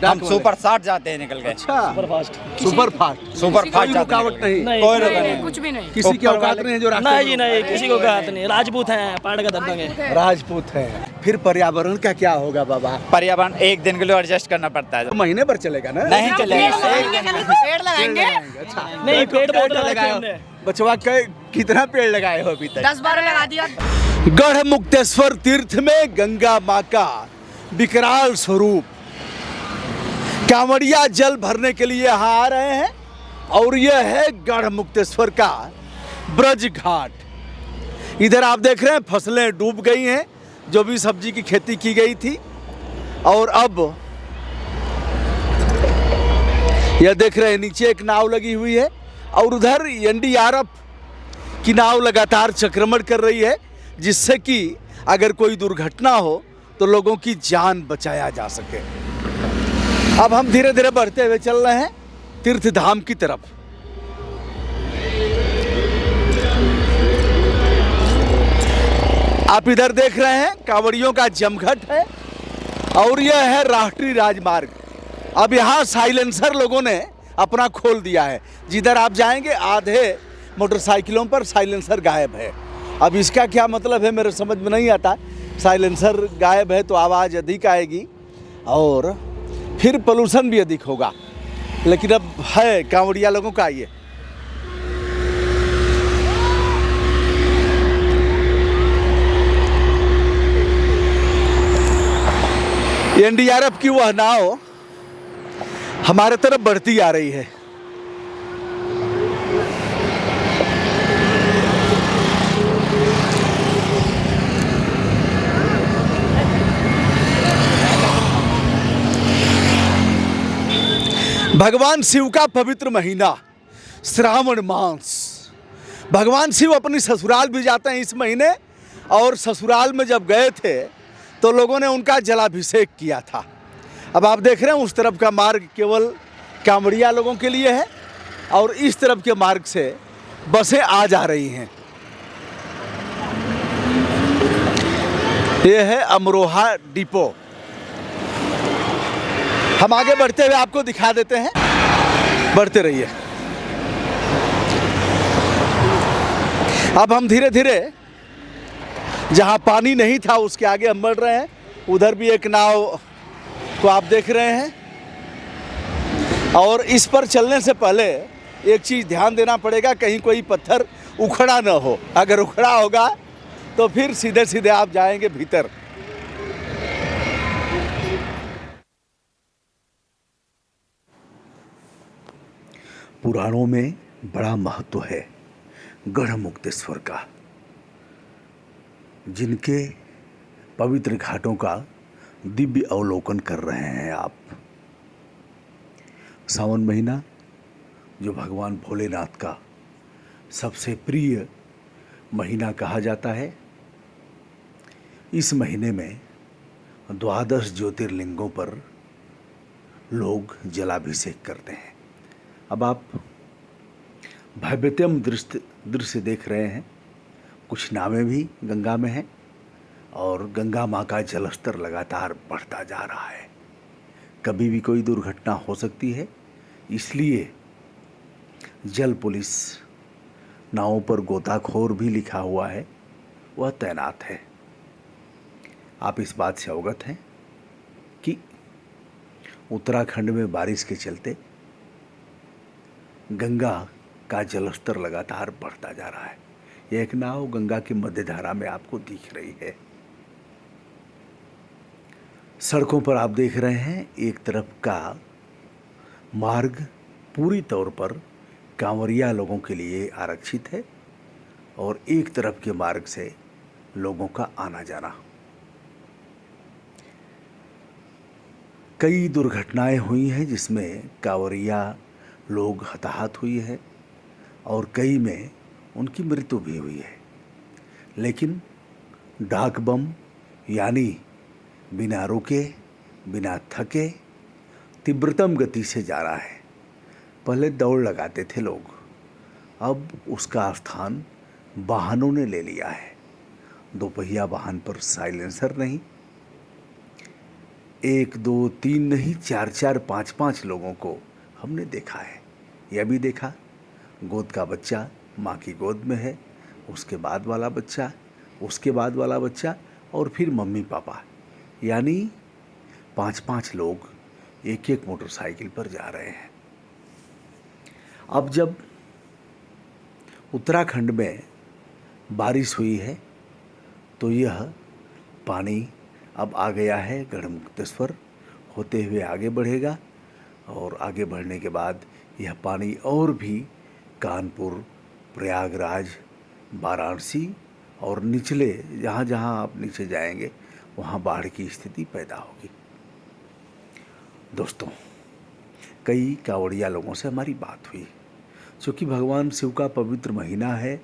हम super fast जाते हैं निकल के। अच्छा, super fast. Super fast, super fast कोई रुकावट नहीं, कोई रुकावट नहीं, कुछ भी नहीं। किसी की औकात नहीं है जो रास्ते नहीं जी नहीं, किसी को कहत नहीं, राजपूत हैं, पहाड़ का दबदंग है। राजपूत है। फिर पर्यावरण का क्या होगा बाबा? पर्यावरण एक दिन के लिए एडजस्ट करना पड़ता है। महीने भर चलेगा ना? नहीं चलेगा, एक दिन पेड़ लगाएंगे। अच्छा, नहीं, पेड़ बहुत लगाए लगाए हमने। बचवा कितना पेड़ लगाए हो अभी तक? 10-12 लगा दिया। गढ़ मुक्तेश्वर तीर्थ में गंगा माँ का विकराल स्वरूप, कांवड़िया जल भरने के लिए यहाँ आ रहे हैं और यह है गढ़ मुक्तेश्वर का ब्रज घाट। इधर आप देख रहे हैं फसलें डूब गई हैं, जो भी सब्जी की खेती की गई थी, और अब यह देख रहे हैं नीचे एक नाव लगी हुई है और उधर एनडीआरएफ की नाव लगातार चक्रमण कर रही है, जिससे कि अगर कोई दुर्घटना हो तो लोगों की जान बचाया जा सके। अब हम धीरे धीरे बढ़ते हुए चल रहे हैं तीर्थ धाम की तरफ। आप इधर देख रहे हैं कांवड़ियों का जमघट है और यह है राष्ट्रीय राजमार्ग। अब यहाँ साइलेंसर लोगों ने अपना खोल दिया है, जिधर आप जाएंगे आधे मोटरसाइकिलों पर साइलेंसर गायब है। अब इसका क्या मतलब है मेरे समझ में नहीं आता। साइलेंसर गायब है तो आवाज़ अधिक आएगी और फिर पोल्यूशन भी अधिक होगा, लेकिन अब है कांवड़िया लोगों का ये। एनडीआरएफ की वह नाव हमारे तरफ बढ़ती आ रही है। भगवान शिव का पवित्र महीना श्रावण मास। भगवान शिव अपनी ससुराल भी जाते हैं इस महीने, और ससुराल में जब गए थे तो लोगों ने उनका जलाभिषेक किया था। अब आप देख रहे हैं उस तरफ का मार्ग केवल कांवड़िया लोगों के लिए है और इस तरफ के मार्ग से बसें आ जा रही हैं। यह है अमरोहा डिपो। हम आगे बढ़ते हुए आपको दिखा देते हैं, बढ़ते रहिए। अब हम धीरे धीरे जहां पानी नहीं था उसके आगे हम बढ़ रहे हैं। उधर भी एक नाव को आप देख रहे हैं, और इस पर चलने से पहले एक चीज़ ध्यान देना पड़ेगा, कहीं कोई पत्थर उखड़ा न हो। अगर उखड़ा होगा तो फिर सीधे सीधे आप जाएंगे भीतर। पुराणों में बड़ा महत्व है गढ़ मुक्तेश्वर का, जिनके पवित्र घाटों का दिव्य अवलोकन कर रहे हैं आप। सावन महीना जो भगवान भोलेनाथ का सबसे प्रिय महीना कहा जाता है, इस महीने में 12 ज्योतिर्लिंगों पर लोग जलाभिषेक करते हैं। अब आप भव्यतम दृश्य देख रहे हैं। कुछ नावें भी गंगा में हैं और गंगा माँ का जलस्तर लगातार बढ़ता जा रहा है। कभी भी कोई दुर्घटना हो सकती है, इसलिए जल पुलिस, नावों पर गोताखोर भी लिखा हुआ है, वह तैनात है। आप इस बात से अवगत हैं कि उत्तराखंड में बारिश के चलते गंगा का जलस्तर लगातार बढ़ता जा रहा है। यह एक नाव गंगा की मध्य धारा में आपको दिख रही है। सड़कों पर आप देख रहे हैं एक तरफ का मार्ग पूरी तौर पर कांवड़िया लोगों के लिए आरक्षित है और एक तरफ के मार्ग से लोगों का आना जाना। कई दुर्घटनाएं हुई हैं जिसमें कांवड़िया लोग हताहत हुई है और कई में उनकी मृत्यु भी हुई है। लेकिन डाक बम यानी बिना रुके, बिना थके, तीव्रतम गति से जा रहा है। पहले दौड़ लगाते थे लोग, अब उसका स्थान वाहनों ने ले लिया है। दोपहिया वाहन पर साइलेंसर नहीं, एक दो तीन नहीं, चार चार पाँच पाँच लोगों को हमने देखा है। यह भी देखा गोद का बच्चा माँ की गोद में है, उसके बाद वाला बच्चा, उसके बाद वाला बच्चा, और फिर मम्मी पापा, यानी पाँच पाँच लोग एक एक मोटरसाइकिल पर जा रहे हैं। अब जब उत्तराखंड में बारिश हुई है तो यह पानी अब आ गया है गढ़मुक्तेश्वर होते हुए आगे बढ़ेगा, और आगे बढ़ने के बाद यह पानी और भी कानपुर, प्रयागराज, वाराणसी और निचले जहाँ जहाँ आप नीचे जाएंगे वहाँ बाढ़ की स्थिति पैदा होगी। दोस्तों, कई कांवड़िया लोगों से हमारी बात हुई, क्योंकि भगवान शिव का पवित्र महीना है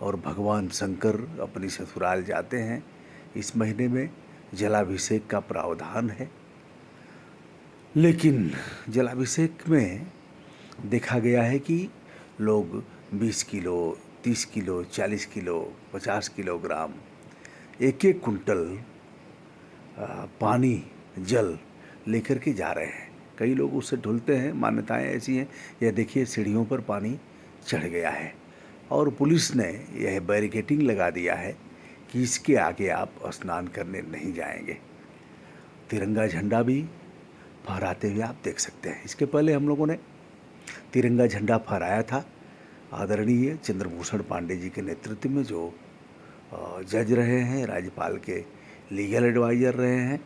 और भगवान शंकर अपनी ससुराल जाते हैं। इस महीने में जलाभिषेक का प्रावधान है, लेकिन जलाभिषेक में देखा गया है कि लोग 20 किलो, 30 किलो, 40 किलो, 50 किलोग्राम, एक एक कुंटल पानी जल लेकर के जा रहे हैं। कई लोग उससे ढुलते हैं, मान्यताएं ऐसी हैं। यह देखिए सीढ़ियों पर पानी चढ़ गया है और पुलिस ने यह बैरिकेडिंग लगा दिया है कि इसके आगे आप स्नान करने नहीं जाएंगे। तिरंगा झंडा भी फहराते हुए आप देख सकते हैं। इसके पहले हम लोगों ने तिरंगा झंडा फहराया था आदरणीय चंद्रभूषण पांडे जी के नेतृत्व में, जो जज रहे हैं, राज्यपाल के लीगल एडवाइज़र रहे हैं,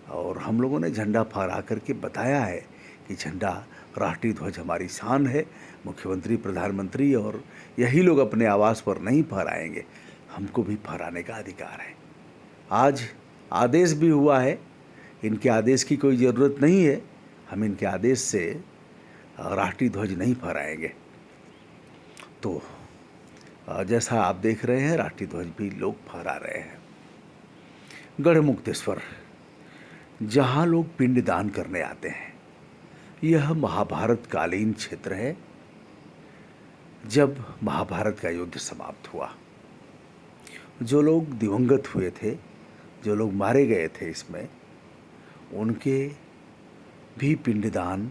और हम लोगों ने झंडा फहरा करके बताया है कि झंडा राष्ट्रीय ध्वज हमारी शान है। मुख्यमंत्री, प्रधानमंत्री और यही लोग अपने आवास पर नहीं फहराएंगे, हमको भी फहराने का अधिकार है। आज आदेश भी हुआ है, इनके आदेश की कोई ज़रूरत नहीं है, हम इनके आदेश से राष्ट्रीय ध्वज नहीं फहराएंगे। तो जैसा आप देख रहे हैं, राष्ट्रीय ध्वज भी लोग फहरा रहे हैं। गढ़मुक्तेश्वर, जहाँ लोग पिंडदान करने आते हैं, यह महाभारत कालीन क्षेत्र है। जब महाभारत का युद्ध समाप्त हुआ, जो लोग दिवंगत हुए थे, जो लोग मारे गए थे इसमें, उनके भी पिंडदान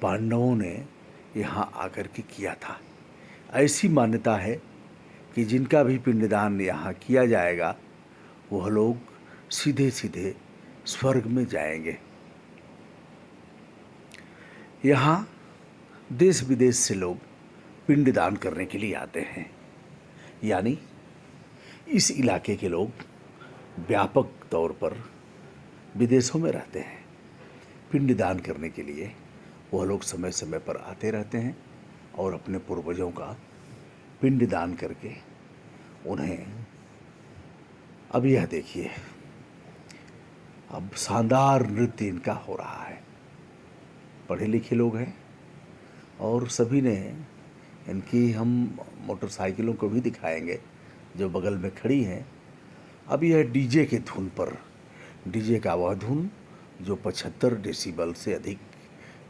पांडवों ने यहाँ आकर के किया था। ऐसी मान्यता है कि जिनका भी पिंडदान यहाँ किया जाएगा वह लोग सीधे सीधे स्वर्ग में जाएंगे। यहाँ देश विदेश से लोग पिंडदान करने के लिए आते हैं, यानी इस इलाके के लोग व्यापक तौर पर विदेशों में रहते हैं। पिंडदान करने के लिए वह लोग समय समय पर आते रहते हैं और अपने पूर्वजों का पिंडदान करके उन्हें, अब यह देखिए, अब शानदार नृत्य इनका हो रहा है। पढ़े लिखे लोग हैं और सभी ने इनकी, हम मोटरसाइकिलों को भी दिखाएंगे जो बगल में खड़ी हैं। अब यह डीजे के धुन पर, डीजे का वह धुन जो 75 डेसिबल से अधिक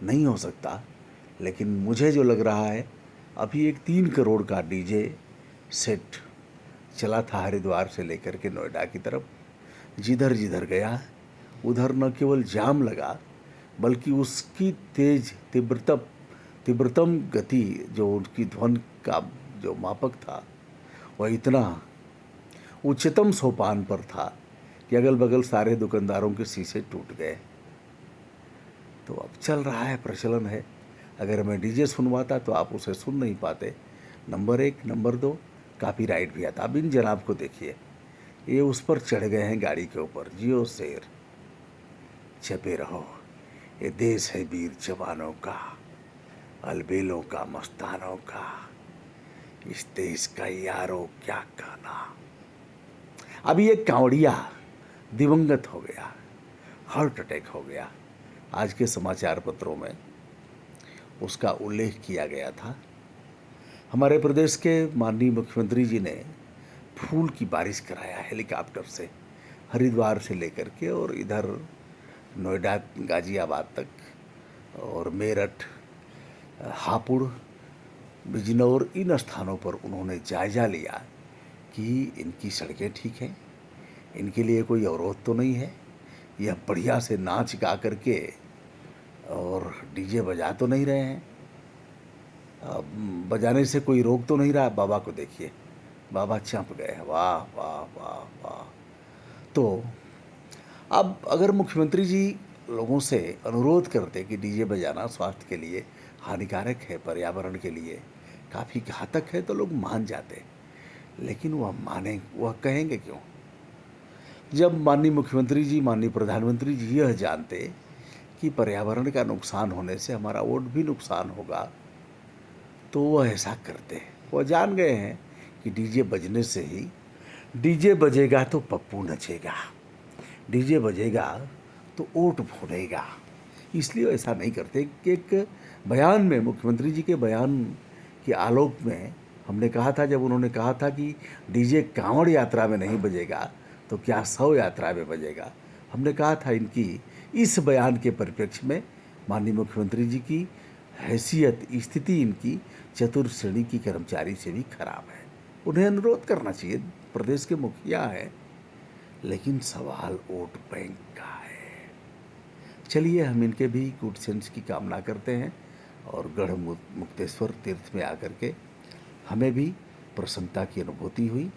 नहीं हो सकता, लेकिन मुझे जो लग रहा है अभी एक 3 करोड़ का डीजे सेट चला था हरिद्वार से लेकर के नोएडा की तरफ। जिधर जिधर गया उधर न केवल जाम लगा, बल्कि उसकी तेज तीव्रतम गति, जो उनकी ध्वन का जो मापक था, वह इतना उच्चतम सोपान पर था कि अगल बगल सारे दुकानदारों के शीशे टूट गए। तो अब चल रहा है, प्रचलन है। अगर मैं डीजे सुनवाता तो आप उसे सुन नहीं पाते, नंबर 1। नंबर 2, कॉपीराइट भी आता। अब इन जनाब को देखिए, ये उस पर चढ़ गए हैं गाड़ी के ऊपर। जियो शेर, छपे रहो, ये देश है वीर जवानों का, अलबेलों का, मस्तानों का, इस देश का यारो क्या कहना। अभी एक कांवड़िया दिवंगत हो गया, हार्ट अटैक हो गया। आज के समाचार पत्रों में उसका उल्लेख किया गया था। हमारे प्रदेश के माननीय मुख्यमंत्री जी ने फूल की बारिश कराया हेलीकॉप्टर से, हरिद्वार से लेकर के और इधर नोएडा, गाजियाबाद तक, और मेरठ, हापुड़, बिजनौर, इन स्थानों पर उन्होंने जायजा लिया कि इनकी सड़कें ठीक हैं, इनके लिए कोई अवरोध तो नहीं है, यह बढ़िया से नाच गा करके और डीजे बजा तो नहीं रहे हैं। अब बजाने से कोई रोक तो नहीं रहा। बाबा को देखिए, बाबा चंप गए हैं। वाह वाह वाह वाह। तो अब अगर मुख्यमंत्री जी लोगों से अनुरोध करते कि डीजे बजाना स्वास्थ्य के लिए हानिकारक है, पर्यावरण के लिए काफ़ी घातक है, तो लोग मान जाते। लेकिन वह कहेंगे क्यों? जब माननीय मुख्यमंत्री जी, माननीय प्रधानमंत्री जी यह जानते कि पर्यावरण का नुकसान होने से हमारा वोट भी नुकसान होगा, तो वह ऐसा करते। वह जान गए हैं कि डीजे बजने से ही, डीजे बजेगा तो पप्पू नचेगा, डीजे बजेगा तो वोट फोड़ेगा, इसलिए ऐसा नहीं करते। कि एक बयान में, मुख्यमंत्री जी के बयान के आलोक में हमने कहा था, जब उन्होंने कहा था कि डीजे कांवड़ यात्रा में नहीं बजेगा तो क्या 100 यात्रा में बजेगा, हमने कहा था इनकी इस बयान के परिप्रेक्ष्य में माननीय मुख्यमंत्री जी की हैसियत, स्थिति इनकी चतुर्थ श्रेणी की कर्मचारी से भी खराब है। उन्हें अनुरोध करना चाहिए, प्रदेश के मुखिया है, लेकिन सवाल वोट बैंक का है। चलिए, हम इनके भी गुड सेंस की कामना करते हैं और गढ़ मुक्तेश्वर तीर्थ में आकर के हमें भी प्रसन्नता की अनुभूति हुई।